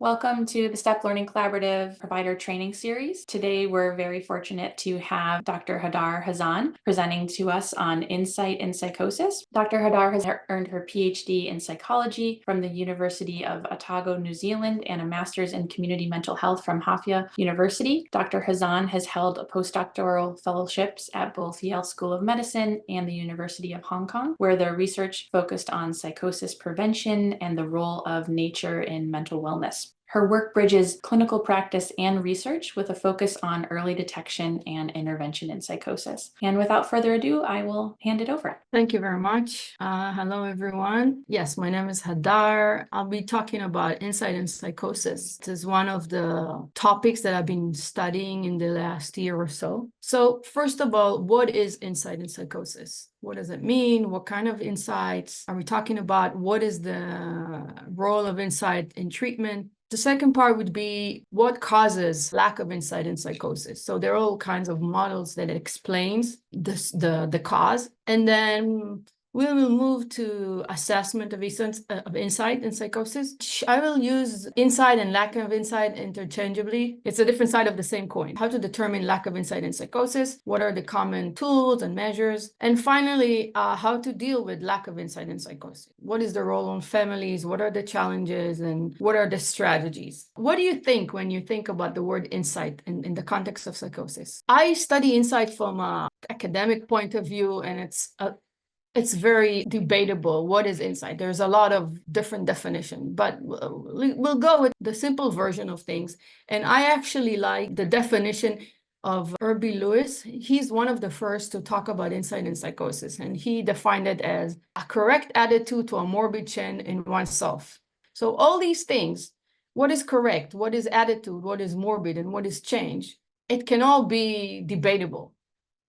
Welcome to the Step Learning Collaborative Provider Training Series. Today, we're very fortunate to have Dr. Hadar Hazan presenting to us on insight in psychosis. Dr. Hadar has earned her PhD in psychology from the University of Otago, New Zealand, and a master's in community mental health from Hafia University. Dr. Hazan has held postdoctoral fellowships at both Yale School of Medicine and the University of Hong Kong, where their research focused on psychosis prevention and the role of nature in mental wellness. Her work bridges clinical practice and research with a focus on early detection and intervention in psychosis. And without further ado, I will hand it over. Thank you very much. Hello, everyone. Yes, my name is Hadar. I'll be talking about insight in psychosis. This is one of the topics that I've been studying in the last year or so. So first of all, what is insight in psychosis? What does it mean? What kind of insights are we talking about? What is the role of insight in treatment? The second part would be what causes lack of insight in psychosis. So there are all kinds of models that explains this, the cause. And then we will move to assessment of insight in psychosis. I will use insight and lack of insight interchangeably. It's a different side of the same coin. How to determine lack of insight in psychosis, what are the common tools and measures, and finally, how to deal with lack of insight in psychosis. What is the role on families, what are the challenges, and what are the strategies? What do you think when you think about the word insight in the context of psychosis? I study insight from an academic point of view, and it's very debatable. What is insight? There's a lot of different definitions, but we'll go with the simple version of things. And I actually like the definition of Herbie Lewis. He's one of the first to talk about insight in psychosis, and he defined it as a correct attitude to a morbid change in oneself. So all these things, what is correct, what is attitude, what is morbid, and what is change, it can all be debatable.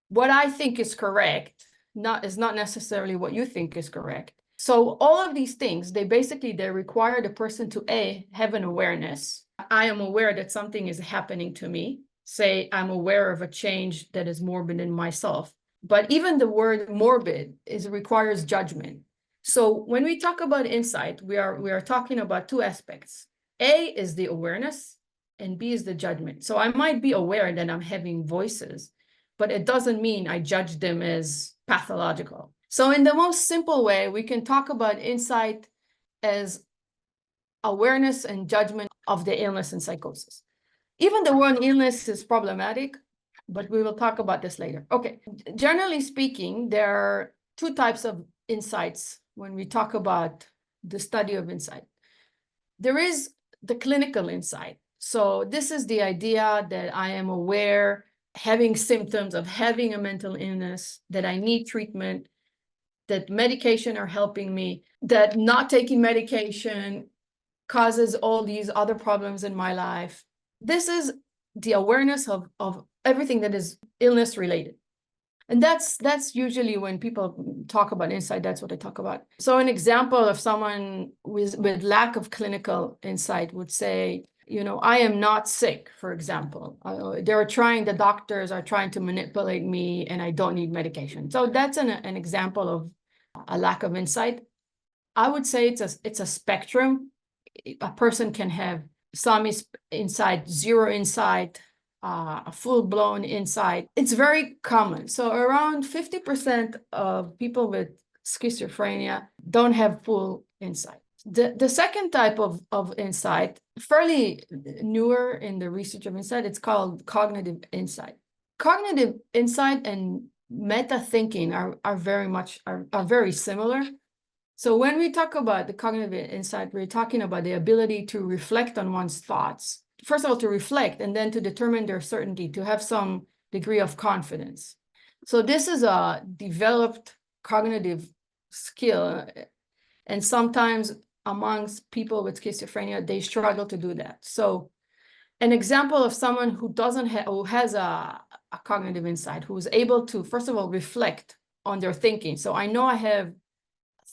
What I think is correct is not necessarily what you think is correct. So all of these things, they require the person to have an awareness. I am aware that something is happening to me. Say I'm aware of a change that is morbid in myself. But even the word morbid requires judgment. So when we talk about insight, we are talking about two aspects. A is the awareness, and B is the judgment. So I might be aware that I'm having voices, but it doesn't mean I judge them as pathological. So in the most simple way, we can talk about insight as awareness and judgment of the illness and psychosis. Even the word illness is problematic, but we will talk about this later. Okay, generally speaking, there are two types of insights when we talk about the study of insight. There is the clinical insight. So this is the idea that I am aware, having symptoms of having a mental illness, that I need treatment, that medication are helping me, that not taking medication causes all these other problems in my life. This is the awareness of everything that is illness related. And that's usually when people talk about insight, that's what they talk about. So an example of someone with lack of clinical insight would say, I am not sick, for example. The doctors are trying to manipulate me and I don't need medication. So that's an example of a lack of insight. I would say it's a spectrum. A person can have some insight, zero insight, a full-blown insight. It's very common. So around 50% of people with schizophrenia don't have full insight. The second type of insight, fairly newer in the research of insight, it's called cognitive insight. Cognitive insight and meta thinking are very similar. So when we talk about the cognitive insight, we're talking about the ability to reflect on one's thoughts. First of all, to reflect, and then to determine their certainty, to have some degree of confidence. So this is a developed cognitive skill, and sometimes amongst people with schizophrenia, they struggle to do that. So an example of someone who has a cognitive insight, who is able to, first of all, reflect on their thinking. So I know I have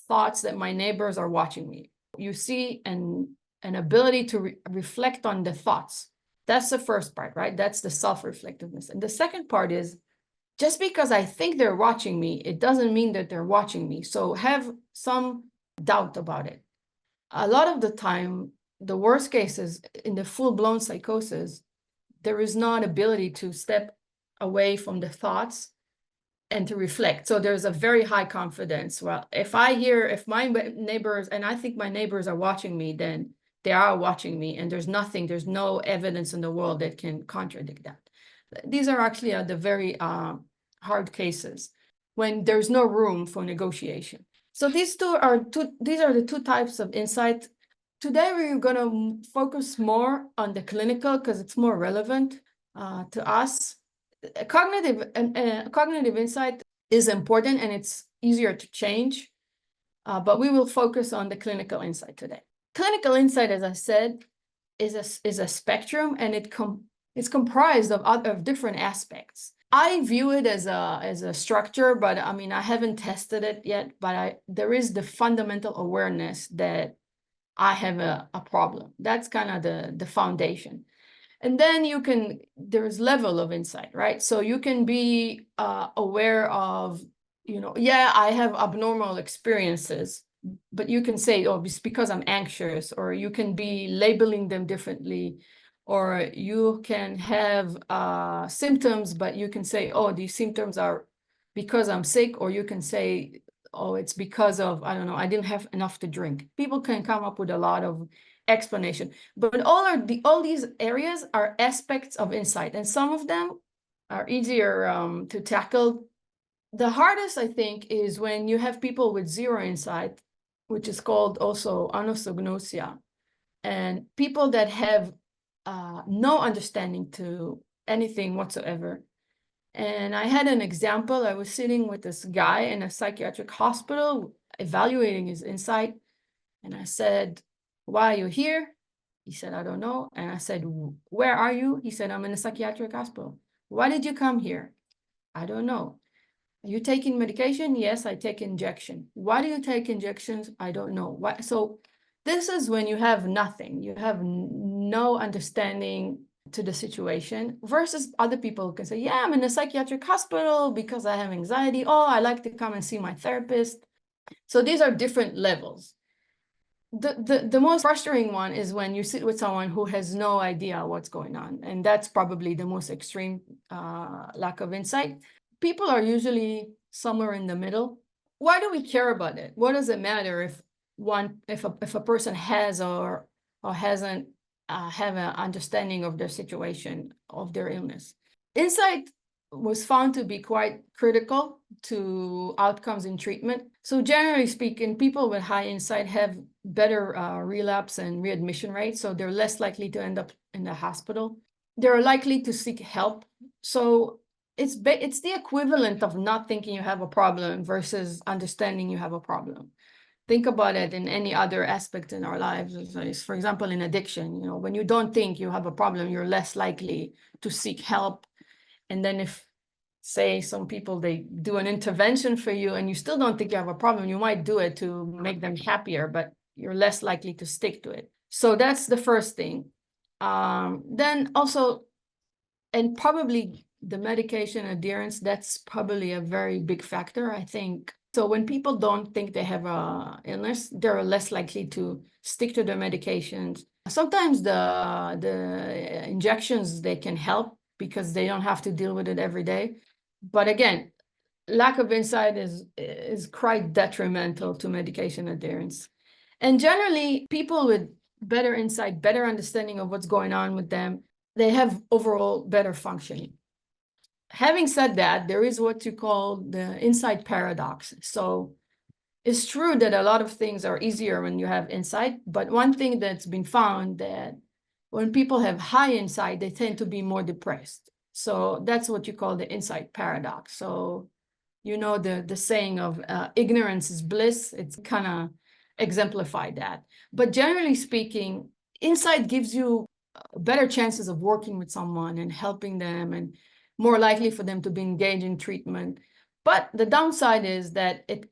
thoughts that my neighbors are watching me. You see an ability to reflect on the thoughts. That's the first part, right? That's the self-reflectiveness. And the second part is, just because I think they're watching me, it doesn't mean that they're watching me. So have some doubt about it. A lot of the time, the worst cases, in the full-blown psychosis, there is not ability to step away from the thoughts and to reflect. So there's a very high confidence. Well, if my neighbors, and I think my neighbors are watching me, then they are watching me, and there's no evidence in the world that can contradict that. These are actually the very hard cases when there's no room for negotiation. So these are the two types of insight. Today, we're going to focus more on the clinical because it's more relevant to us. Cognitive insight is important and it's easier to change, but we will focus on the clinical insight today. Clinical insight, as I said, is a spectrum, and it's comprised of different aspects. I view it as a structure, but I mean, I haven't tested it yet, but there is the fundamental awareness that I have a problem. That's kind of the foundation. And then there's level of insight, right? So you can be aware of, yeah, I have abnormal experiences, but you can say, oh, it's because I'm anxious, or you can be labeling them differently, or you can have symptoms, but you can say, oh, these symptoms are because I'm sick, or you can say, oh, it's because of, I don't know, I didn't have enough to drink. People can come up with a lot of explanation, but all these areas are aspects of insight, and some of them are easier to tackle. The hardest, I think, is when you have people with zero insight, which is called also anosognosia, and people that have no understanding to anything whatsoever. And I had an example. I was sitting with this guy in a psychiatric hospital evaluating his insight, and I said, why are you here? He said, I don't know. And I said, where are you? He said, I'm in a psychiatric hospital. Why did you come here? I don't know. Are you taking medication? Yes, I take injection. Why do you take injections? I don't know. Why? So this is when you have nothing. You have no understanding to the situation, versus other people who can say, yeah, I'm in a psychiatric hospital because I have anxiety. Oh, I like to come and see my therapist. So these are different levels. The most frustrating one is when you sit with someone who has no idea what's going on. And that's probably the most extreme lack of insight. People are usually somewhere in the middle. Why do we care about it? What does it matter if a person has or hasn't have an understanding of their situation, of their illness? Insight was found to be quite critical to outcomes in treatment. So generally speaking, people with high insight have better relapse and readmission rates, so they're less likely to end up in the hospital. They're likely to seek help. So it's the equivalent of not thinking you have a problem versus understanding you have a problem. Think about it in any other aspect in our lives. For example, in addiction, when you don't think you have a problem, you're less likely to seek help. And then if, say, some people, they do an intervention for you and you still don't think you have a problem, you might do it to make them happier, but you're less likely to stick to it. So that's the first thing. Then also, and probably the medication adherence, that's probably a very big factor, I think. So when people don't think they have a illness, they're less likely to stick to their medications. Sometimes the injections, they can help because they don't have to deal with it every day. But again, lack of insight is quite detrimental to medication adherence. And generally, people with better insight, better understanding of what's going on with them, they have overall better functioning. Having said that, there is what you call the insight paradox. So it's true that a lot of things are easier when you have insight, but one thing that's been found that when people have high insight, they tend to be more depressed. So that's what you call the insight paradox. So the saying of ignorance is bliss, it's kind of exemplified that. But generally speaking, insight gives you better chances of working with someone and helping them, and more likely for them to be engaged in treatment. But the downside is that it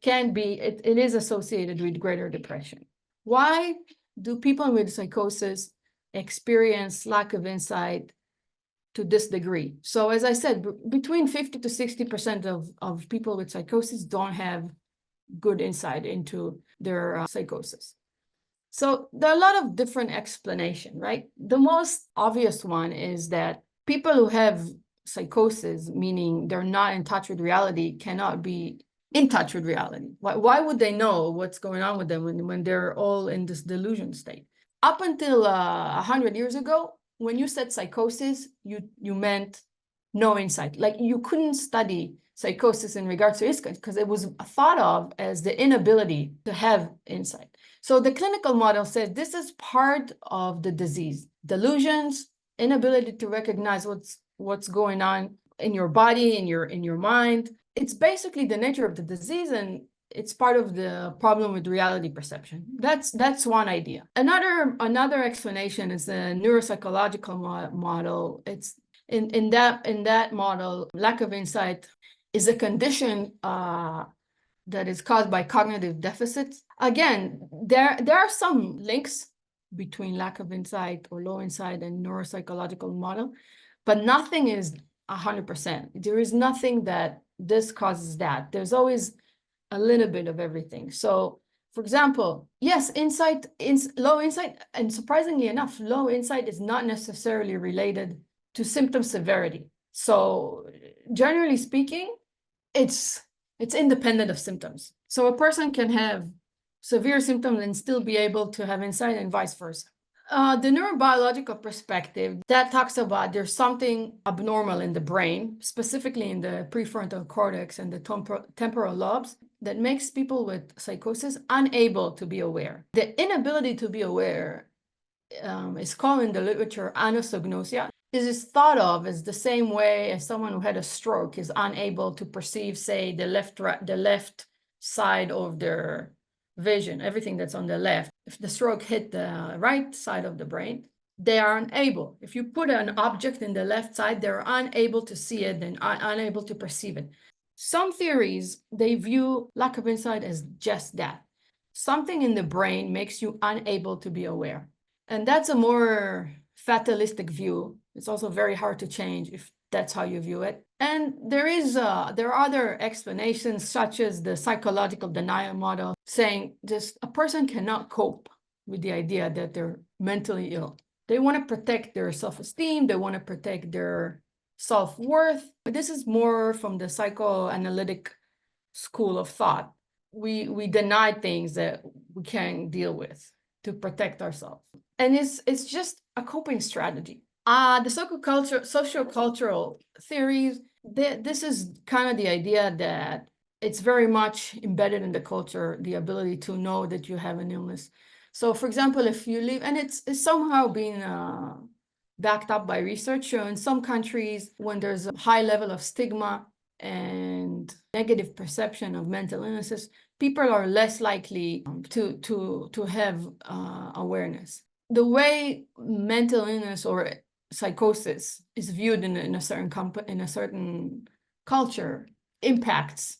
is associated with greater depression. Why do people with psychosis experience lack of insight to this degree? So as I said, between 50 to 60% of people with psychosis don't have good insight into their psychosis. So there are a lot of different explanations, right? The most obvious one is that people who have psychosis, meaning they're not in touch with reality, cannot be in touch with reality. Why would they know what's going on with them when they're all in this delusion state? Up until 100 years ago, when you said psychosis, you meant no insight. Like you couldn't study psychosis in regards to insight because it was thought of as the inability to have insight. So the clinical model says this is part of the disease: delusions, inability to recognize what's going on in your body, in your mind. It's basically the nature of the disease, and it's part of the problem with reality perception. That's one idea. Another explanation is the neuropsychological model. It's in that model, lack of insight is a condition that is caused by cognitive deficits. Again, there are some links between lack of insight or low insight and neuropsychological model, but nothing is 100%. There is nothing that this causes that. There's always a little bit of everything. So, for example, yes, low insight, and surprisingly enough, low insight is not necessarily related to symptom severity. So, generally speaking, it's independent of symptoms. So a person can have severe symptoms and still be able to have insight, and vice versa. The neurobiological perspective that talks about there's something abnormal in the brain, specifically in the prefrontal cortex and the temporal lobes, that makes people with psychosis unable to be aware. The inability to be aware is called in the literature anosognosia. It is thought of as the same way as someone who had a stroke is unable to perceive, say, the left side of their vision, everything that's on the left. If the stroke hit the right side of the brain, they are unable. If you put an object in the left side, they're unable to see it and unable to perceive it. Some theories, they view lack of insight as just that. Something in the brain makes you unable to be aware. And that's a more fatalistic view. It's also very hard to change if that's how you view it. And there are other explanations, such as the psychological denial model, saying just a person cannot cope with the idea that they're mentally ill. They want to protect their self-esteem. They want to protect their self-worth. But this is more from the psychoanalytic school of thought. We deny things that we can't deal with to protect ourselves. And it's just a coping strategy. The sociocultural theories, this is kind of the idea that it's very much embedded in the culture, the ability to know that you have an illness. So, for example, if you live, and it's somehow been backed up by research, so in some countries, when there's a high level of stigma and negative perception of mental illnesses, people are less likely to have awareness. The way mental illness or psychosis is viewed in a certain culture impacts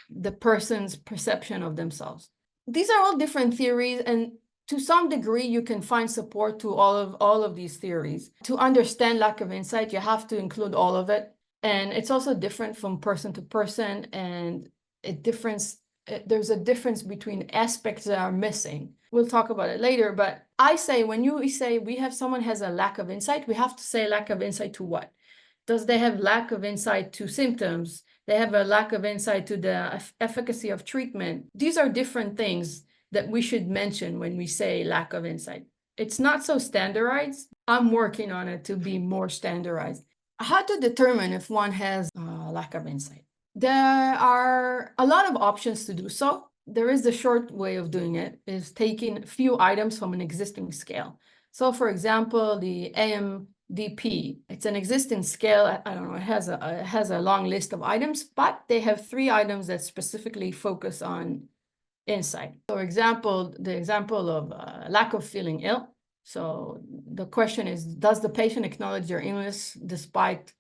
the person's perception of themselves. These are all different theories, and to some degree, you can find support to all of these theories. To understand lack of insight, you have to include all of it. And it's also different from person to person, and there's a difference between aspects that are missing. We'll talk about it later, but I say when you say someone has a lack of insight, we have to say lack of insight to what? Does they have lack of insight to symptoms? They have a lack of insight to the efficacy of treatment. These are different things that we should mention when we say lack of insight. It's not so standardized. I'm working on it to be more standardized. How to determine if one has lack of insight? There are a lot of options to do so. There is the short way of doing it, is taking a few items from an existing scale. So, for example, the AMDP, it's an existing scale. I don't know, it has a long list of items, but they have 3 items that specifically focus on insight. For example, the example of lack of feeling ill. So the question is, does the patient acknowledge their illness despite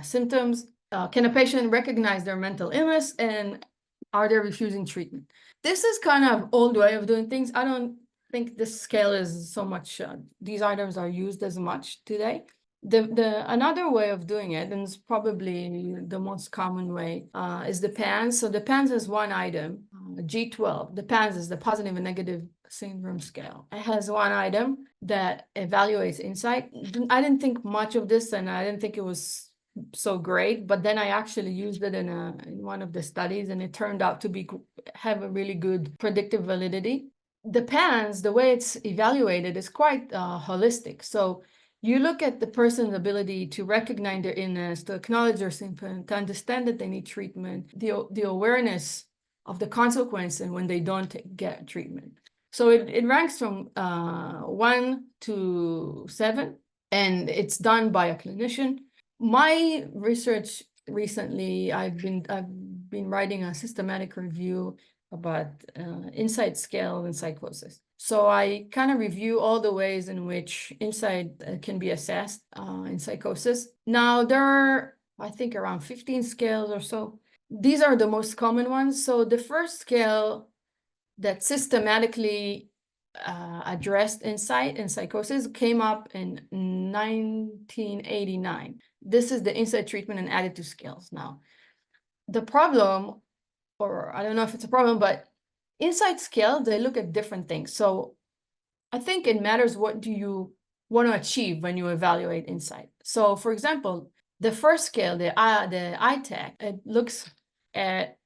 symptoms? Can a patient recognize their mental illness, and are they refusing treatment? This is kind of old way of doing things. I don't think this scale is so much, these items are used as much today. Another way of doing it, and it's probably the most common way, is the PANS. So the PANS is one item, G12. The PANS is the positive and negative syndrome scale. It has one item that evaluates insight. I didn't think much of this, and I didn't think it was so great, but then I actually used it in one of the studies, and it turned out to have a really good predictive validity. The PANS, the way it's evaluated, is quite holistic. So you look at the person's ability to recognize their illness, to acknowledge their symptoms, to understand that they need treatment, the awareness of the consequence and when they don't get treatment. So it ranks from 1 to 7, and it's done by a clinician. My research recently, I've been writing a systematic review about insight scale and psychosis. So I kind of review all the ways in which insight can be assessed in psychosis. Now, there are, I think, around 15 scales or so. These are the most common ones. So the first scale that systematically addressed insight and psychosis came up in 1989. This is the insight treatment and attitude scales. Now, the problem, or I don't know if it's a problem, but insight scale, they look at different things. So I think it matters what do you want to achieve when you evaluate insight. So for example, the first scale, the ITAC, it looks at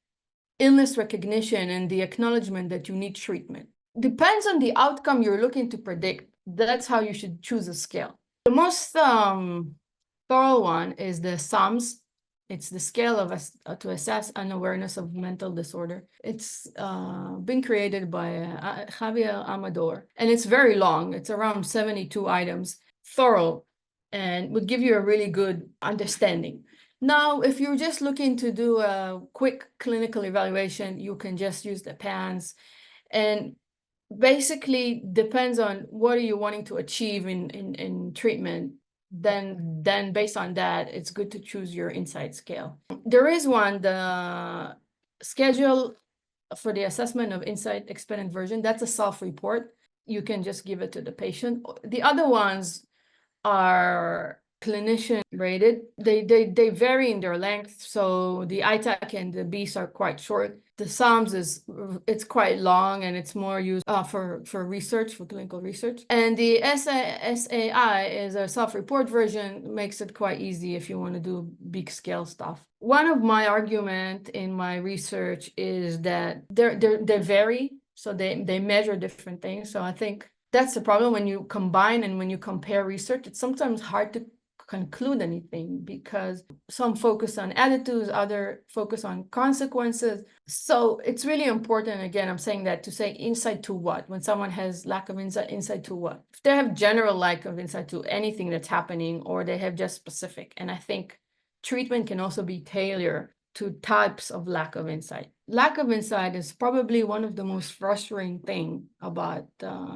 illness recognition and the acknowledgement that you need treatment. Depends on the outcome you're looking to predict. That's how you should choose a scale. The most thorough one is the SAMS. It's the scale to assess unawareness of mental disorder. It's been created by Javier Amador, and it's very long. It's around 72 items, thorough, and would give you a really good understanding. Now, if you're just looking to do a quick clinical evaluation, you can just use the PANS, and basically depends on what are you wanting to achieve in treatment. Then based on that, it's good to choose your insight scale. There is one, the schedule for the assessment of insight expanded version. That's a self-report. You can just give it to the patient. The other ones are clinician rated. They vary in their length. So the ITAC and the BEAS are quite short. The SAMS it's quite long, and it's more used for research, for clinical research. And the SAI is a self-report version, makes it quite easy if you want to do big scale stuff. One of my argument in my research is that they vary, so they measure different things. So I think that's the problem when you combine and when you compare research. It's sometimes hard to conclude anything because some focus on attitudes, other focus on consequences. So it's really important, again, I'm saying that to say insight to what? When someone has lack of insight to what? If they have general lack of insight to anything that's happening, or they have just specific. And I think treatment can also be tailored to types of lack of insight. Lack of insight is probably one of the most frustrating things about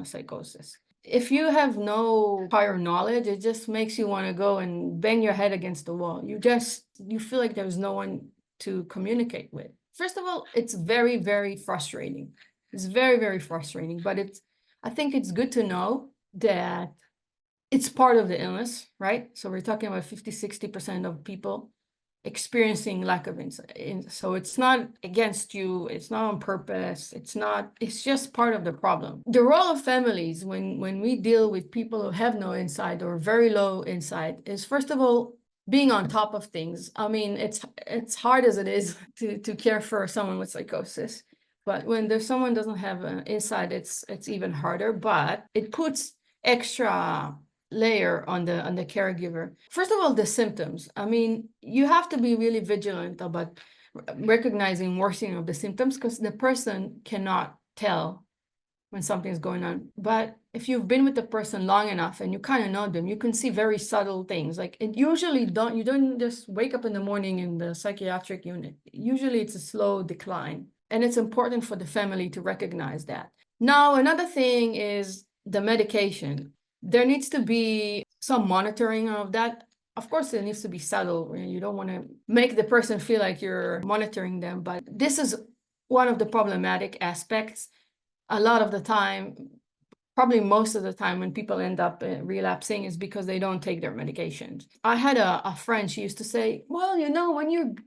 psychosis. If you have no prior knowledge, it just makes you want to go and bang your head against the wall. You feel like there's no one to communicate with. First of all, it's very, very frustrating. It's very, very frustrating, but I think it's good to know that it's part of the illness, right? So we're talking about 50-60% of people experiencing lack of insight. So it's not against you, it's not on purpose, it's just part of the problem. The role of families when we deal with people who have no insight or very low insight is, first of all, being on top of things. I mean, it's hard as it is to care for someone with psychosis, but when there's someone doesn't have insight, it's even harder, but it puts extra layer on the caregiver. First of all, the symptoms. I mean, you have to be really vigilant about recognizing worsening of the symptoms, because the person cannot tell when something's going on. But if you've been with the person long enough and you kind of know them, you can see very subtle things. Like you don't just wake up in the morning in the psychiatric unit. Usually it's a slow decline, and it's important for the family to recognize that. Now, another thing is the medication. There needs to be some monitoring of that. Of course, it needs to be subtle. You don't want to make the person feel like you're monitoring them, but this is one of the problematic aspects. A lot of the time, probably most of the time when people end up relapsing is because they don't take their medications. I had a friend, she used to say, well,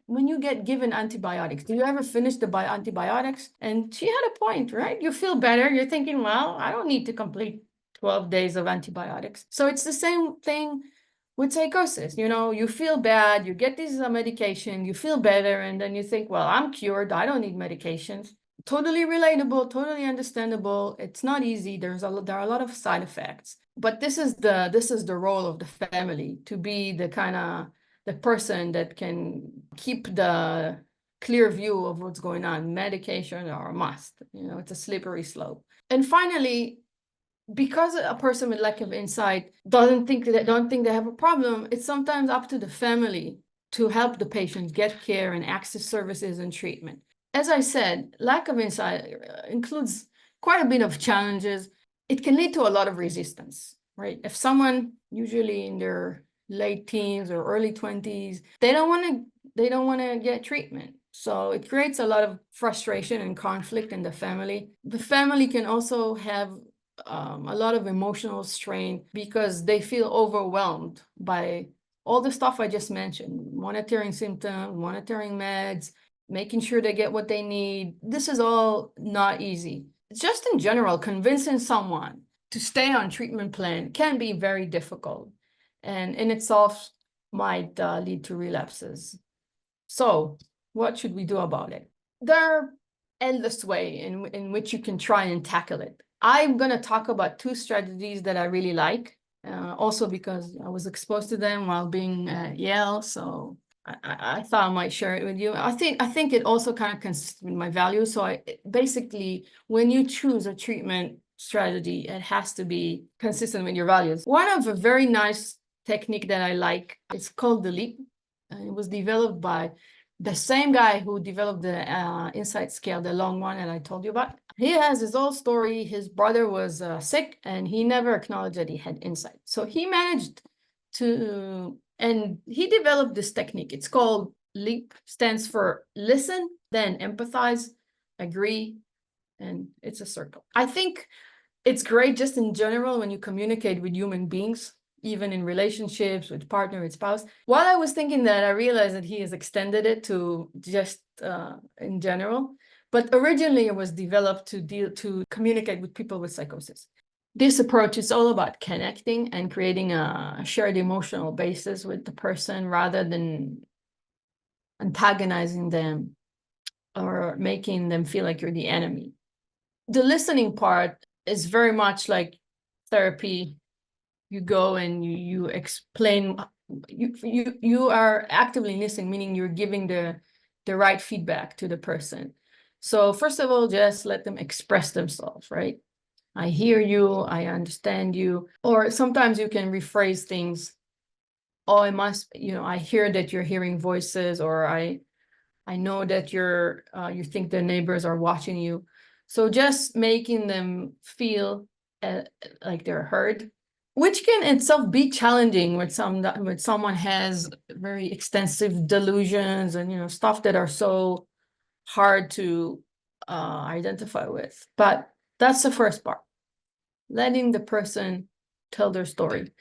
when you get given antibiotics, do you ever finish the antibiotics? And she had a point, right? You feel better. You're thinking, well, I don't need to complete 12 days of antibiotics. So it's the same thing with psychosis. You feel bad, you get this medication, you feel better, and then you think, well, I'm cured, I don't need medications. Totally relatable, totally understandable. It's not easy. There are a lot of side effects. But this is the role of the family, to be the person that can keep the clear view of what's going on. Medication are a must. It's a slippery slope. And finally, because a person with lack of insight don't think they have a problem, it's sometimes up to the family to help the patient get care and access services and treatment. As I said, lack of insight includes quite a bit of challenges. It can lead to a lot of resistance, right? If someone, usually in their late teens or early 20s, they don't want to get treatment. So it creates a lot of frustration and conflict in the family. The family can also have a lot of emotional strain because they feel overwhelmed by all the stuff I just mentioned: monitoring symptoms, monitoring meds, making sure they get what they need. This is all not easy. Just in general, convincing someone to stay on treatment plan can be very difficult, and in itself might lead to relapses. So what should we do about it? There are endless ways in which you can try and tackle it. I'm going to talk about two strategies that I really like, also because I was exposed to them while being at Yale. So I thought I might share it with you. I think it also kind of consists with my values. So basically, when you choose a treatment strategy, it has to be consistent with your values. One of a very nice technique that I like, it's called the LEAP. It was developed by the same guy who developed the insight scale, the long one that I told you about. He has his own story. His brother was sick and he never acknowledged that he had insight. So he managed to, and he developed this technique. It's called LEAP, stands for listen, then empathize, agree, and it's a circle. I think it's great just in general when you communicate with human beings, even in relationships with partner, with spouse. While I was thinking that, I realized that he has extended it to just in general. But originally it was developed to communicate with people with psychosis. This approach is all about connecting and creating a shared emotional basis with the person rather than antagonizing them or making them feel like you're the enemy. The listening part is very much like therapy. You go and you explain, you are actively listening, meaning you're giving the right feedback to the person. So first of all, just let them express themselves, right? I hear you, I understand you. Or sometimes you can rephrase things. Oh, I hear that you're hearing voices, or I know that you think the neighbors are watching you. So just making them feel like they're heard, which can itself be challenging with someone has very extensive delusions and stuff that are so hard to identify with. But that's the first part, letting the person tell their story.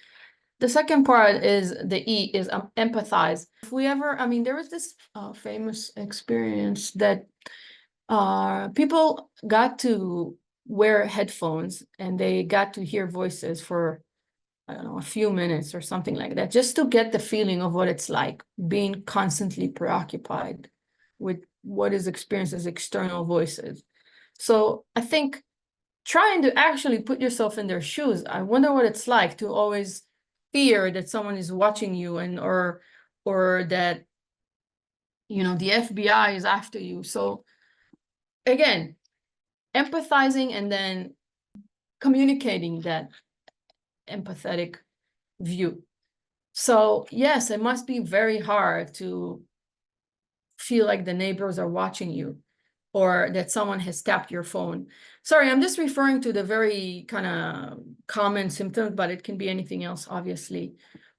The second part is the E, is empathize. If we ever, there was this famous experience that people got to wear headphones and they got to hear voices for, I don't know, a few minutes or something like that, just to get the feeling of what it's like being constantly preoccupied with what is experienced as external voices. So I think trying to actually put yourself in their shoes, I wonder what it's like to always fear that someone is watching you or that the FBI is after you. So again, empathizing and then communicating that empathetic view. So yes, it must be very hard to feel like the neighbors are watching you or that someone has tapped your phone. Sorry, I'm just referring to the very kind of common symptoms, but it can be anything else, obviously.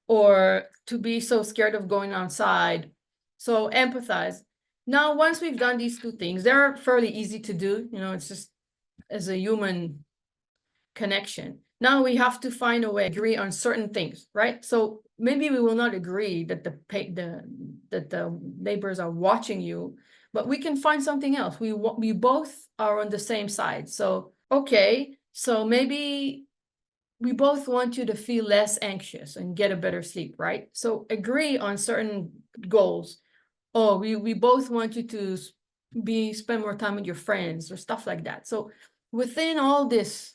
Or to be so scared of going outside. So empathize. Now, once we've done these two things, they're fairly easy to do. It's just, as a human, connection. Now we have to find a way to agree on certain things, right? So maybe we will not agree that the neighbors are watching you, but we can find something else. We both are on the same side. So okay, so maybe we both want you to feel less anxious and get a better sleep, right? So agree on certain goals. Oh, we both want you to spend more time with your friends or stuff like that. So within all this,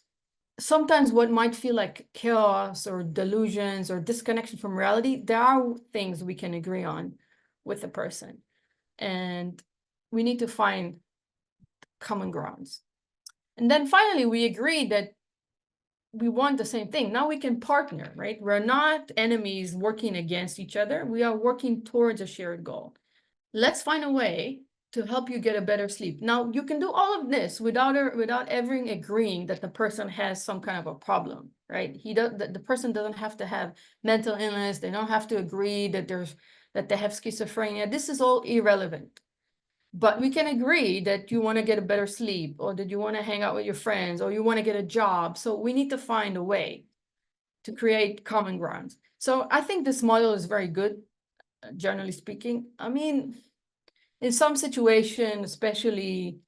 sometimes what might feel like chaos or delusions or disconnection from reality, there are things we can agree on with a person. And we need to find common grounds. And then finally, we agree that we want the same thing. Now we can partner, right? We're not enemies working against each other. We are working towards a shared goal. Let's find a way to help you get a better sleep. Now, you can do all of this without ever agreeing that the person has some kind of a problem, right? The person doesn't have to have mental illness. They don't have to agree that they have schizophrenia. This is all irrelevant. But we can agree that you want to get a better sleep, or that you want to hang out with your friends, or you want to get a job. So we need to find a way to create common grounds. So I think this model is very good, generally speaking. I mean, in some situation, especially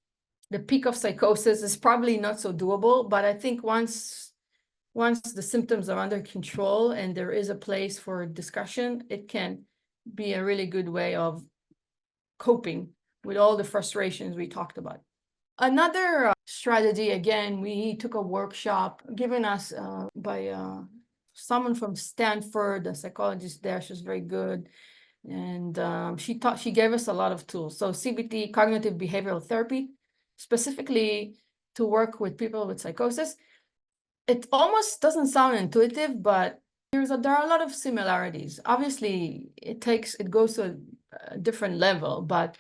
the peak of psychosis, is probably not so doable. But I think once the symptoms are under control and there is a place for discussion, it can be a really good way of coping with all the frustrations we talked about. Another strategy, again, we took a workshop given us by someone from Stanford, a psychologist there. She's very good. And she gave us a lot of tools. So CBT, cognitive behavioral therapy, specifically to work with people with psychosis. It almost doesn't sound intuitive, but there are a lot of similarities. Obviously, it goes to a different level, but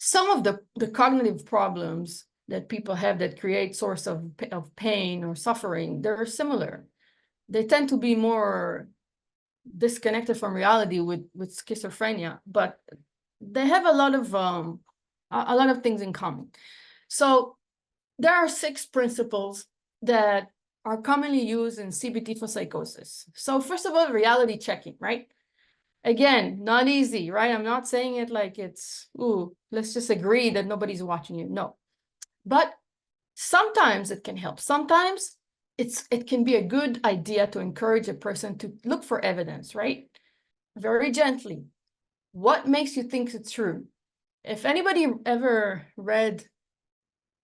some of the cognitive problems that people have that create source of pain or suffering, they're similar. They tend to be more disconnected from reality with schizophrenia, but they have a lot of things in common. So there are 6 principles that are commonly used in CBT for psychosis. So first of all, reality checking, right? Again, not easy, right? I'm not saying it like it's, ooh, let's just agree that nobody's watching you. No. But sometimes it can help. Sometimes it can be a good idea to encourage a person to look for evidence, right? Very gently. What makes you think it's true? If anybody ever read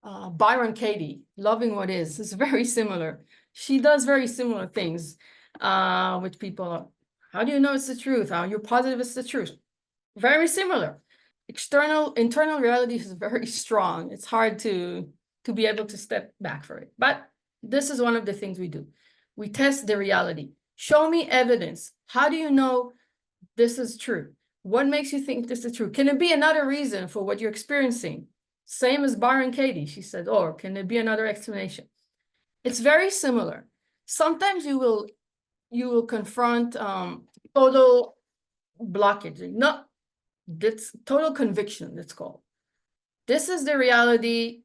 Byron Katie, Loving What Is, it's very similar. She does very similar things with people. How do you know it's the truth? How you're positive it's the truth? Very similar. Internal reality is very strong. It's hard to be able to step back for it. But this is one of the things we do. We test the reality. Show me evidence. How do you know this is true? What makes you think this is true? Can it be another reason for what you're experiencing? Same as Byron Katie. She said, or can there be another explanation? It's very similar. Sometimes you will confront total blockage. No, that's total conviction, it's called. This is the reality.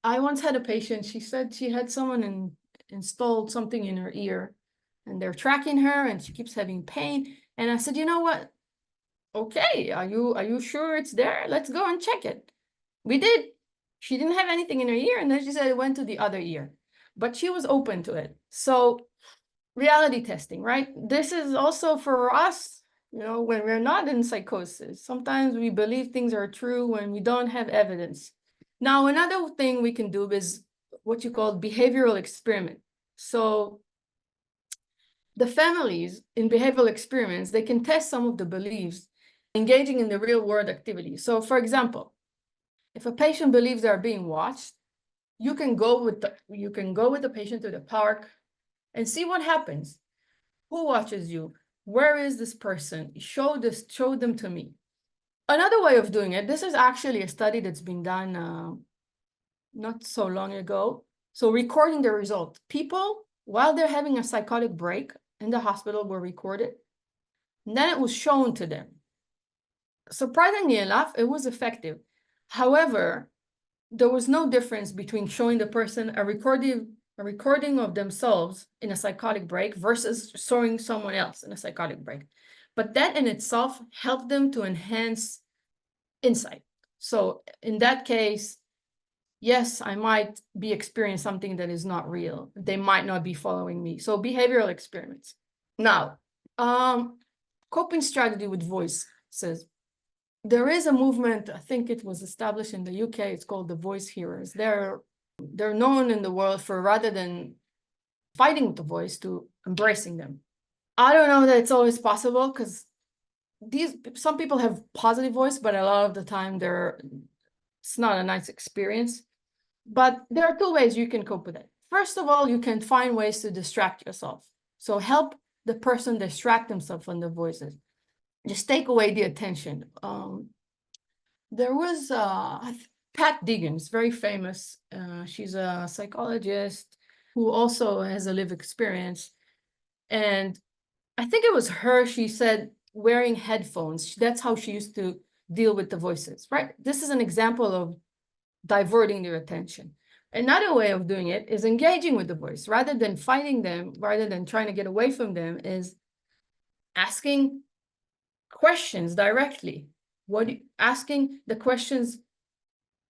I once had a patient, she said she had someone installed something in her ear, and they're tracking her, and she keeps having pain. And I said, you know what? Okay, are you sure it's there? Let's go and check it. We did. She didn't have anything in her ear, and then she said it went to the other ear. But she was open to it. So reality testing, right? This is also for us, when we're not in psychosis. Sometimes we believe things are true when we don't have evidence. Now, another thing we can do is what you call behavioral experiment. So the families in behavioral experiments, they can test some of the beliefs engaging in the real world activities. So for example, if a patient believes they're being watched, you can go with the patient to the park and see what happens. Who watches you? Where is this person? Show them to me. Another way of doing it, this is actually a study that's been done not so long ago. So recording the result. People, while they're having a psychotic break in the hospital, were recorded. And then it was shown to them. Surprisingly enough, it was effective. However, there was no difference between showing the person a a recording of themselves in a psychotic break versus showing someone else in a psychotic break. But that in itself helped them to enhance insight. So in that case, yes, I might be experiencing something that is not real. They might not be following me. So behavioral experiments. Now, coping strategy with voice says, there is a movement, I think it was established in the UK, it's called the voice hearers. They're known in the world for, rather than fighting with the voice, to embracing them. I don't know that it's always possible, because some people have positive voice, but a lot of the time it's not a nice experience. But there are two ways you can cope with it. First of all, you can find ways to distract yourself. So help the person distract themselves from the voices. Just take away the attention. There was Pat Deegan's very famous. She's a psychologist who also has a lived experience. And I think it was her, she said, wearing headphones. That's how she used to deal with the voices, right? This is an example of diverting their attention. Another way of doing it is engaging with the voice. Rather than fighting them, rather than trying to get away from them, is asking questions directly. Asking the questions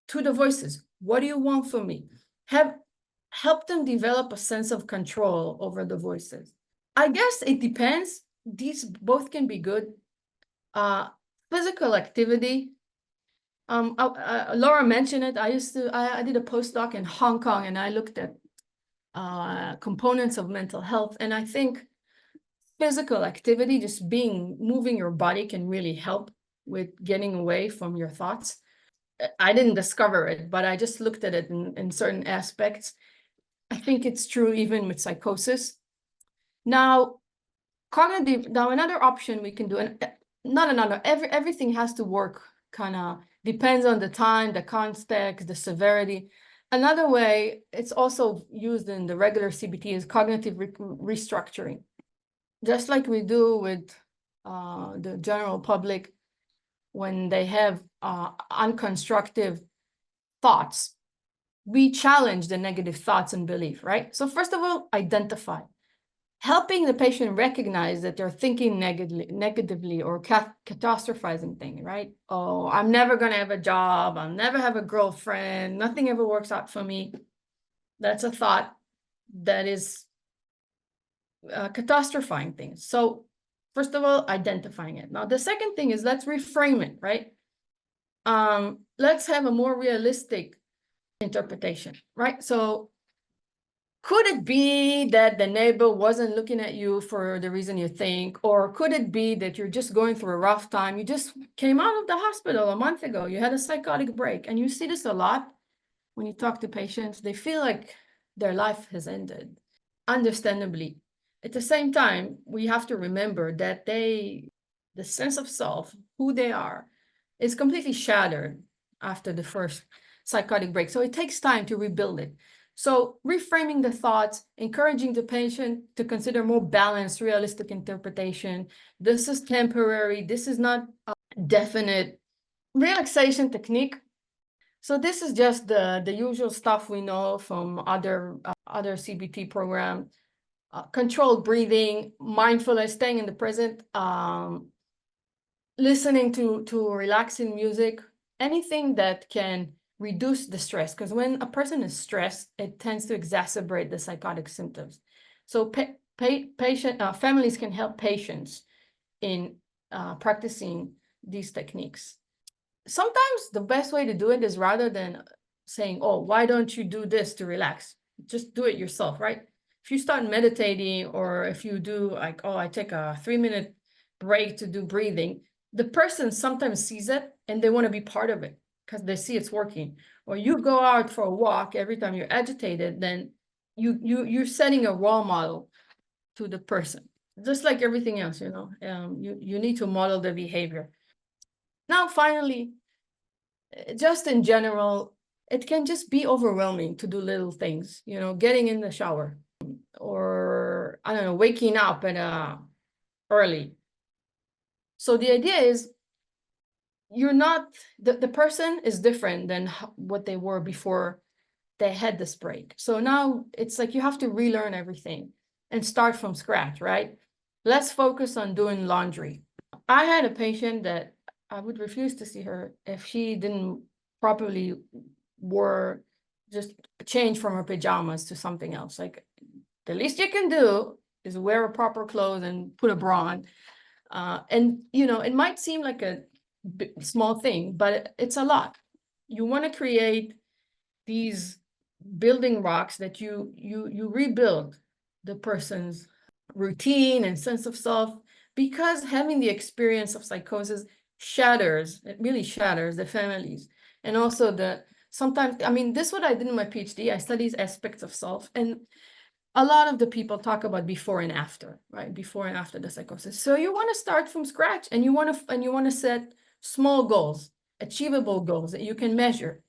to the voices. What do you want from me? Help them develop a sense of control over the voices. I guess it depends. These both can be good. Physical activity. Laura mentioned it. I did a postdoc in Hong Kong, and I looked at components of mental health. And I think physical activity, just moving your body, can really help with getting away from your thoughts. I didn't discover it, but I just looked at it in certain aspects. I think it's true even with psychosis. Now, another option we can do, and not another, everything has to work, kind of depends on the time, the context, the severity. Another way, it's also used in the regular CBT, is cognitive restructuring. Just like we do with the general public when they have unconstructive thoughts, we challenge the negative thoughts and belief, right? So first of all, identify. Helping the patient recognize that they're thinking negatively or catastrophizing things, right? Oh, I'm never going to have a job. I'll never have a girlfriend. Nothing ever works out for me. That's a thought that is catastrophizing things. So first of all, identifying it. Now, the second thing is, let's reframe it, right? Let's have a more realistic interpretation, right? So could it be that the neighbor wasn't looking at you for the reason you think? Or could it be that you're just going through a rough time? You just came out of the hospital a month ago. You had a psychotic break. And you see this a lot when you talk to patients. They feel like their life has ended, understandably. At the same time, we have to remember that the sense of self, who they are, is completely shattered after the first psychotic break. So it takes time to rebuild it. So reframing the thoughts, encouraging the patient to consider more balanced, realistic interpretation. This is temporary. This is not a definite. Relaxation technique. So this is just the usual stuff we know from other CBT programs. Controlled breathing, mindfulness, staying in the present, listening to relaxing music, anything that can reduce the stress, because when a person is stressed, it tends to exacerbate the psychotic symptoms. So families can help patients in practicing these techniques. Sometimes the best way to do it is, rather than saying, oh, why don't you do this to relax? Just do it yourself, right? If you start meditating, or if you do like, oh, I take a 3-minute break to do breathing, the person sometimes sees it and they want to be part of it because they see it's working. Or you go out for a walk every time you're agitated, then you're setting a role model to the person. Just like everything else, you need to model the behavior. Now, finally, just in general, it can just be overwhelming to do little things, getting in the shower, or I don't know, waking up early. So the idea is, you're not, the person is different than what they were before they had this break. So now it's like you have to relearn everything and start from scratch, right? Let's focus on doing laundry. I had a patient that I would refuse to see her if she didn't properly wear, just change from her pajamas to something else. Like, the least you can do is wear a proper clothes and put a bra on. And it might seem like a small thing, but it's a lot. You want to create these building blocks that you rebuild the person's routine and sense of self, because having the experience of psychosis it really shatters the families. And also sometimes, I mean, this is what I did in my PhD. I studied aspects of self, and a lot of the people talk about before and after, right? Before and after the psychosis. So you want to start from scratch, and you want to set small goals, achievable goals that you can measure.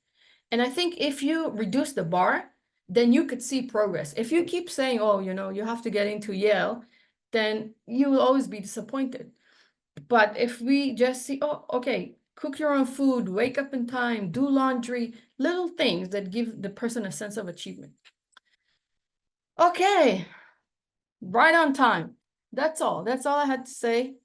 And I think if you reduce the bar, then you could see progress. If you keep saying, oh, you have to get into Yale, then you will always be disappointed. But if we just see, oh, okay, cook your own food, wake up in time, do laundry, little things that give the person a sense of achievement. Okay, right on time. That's all I had to say.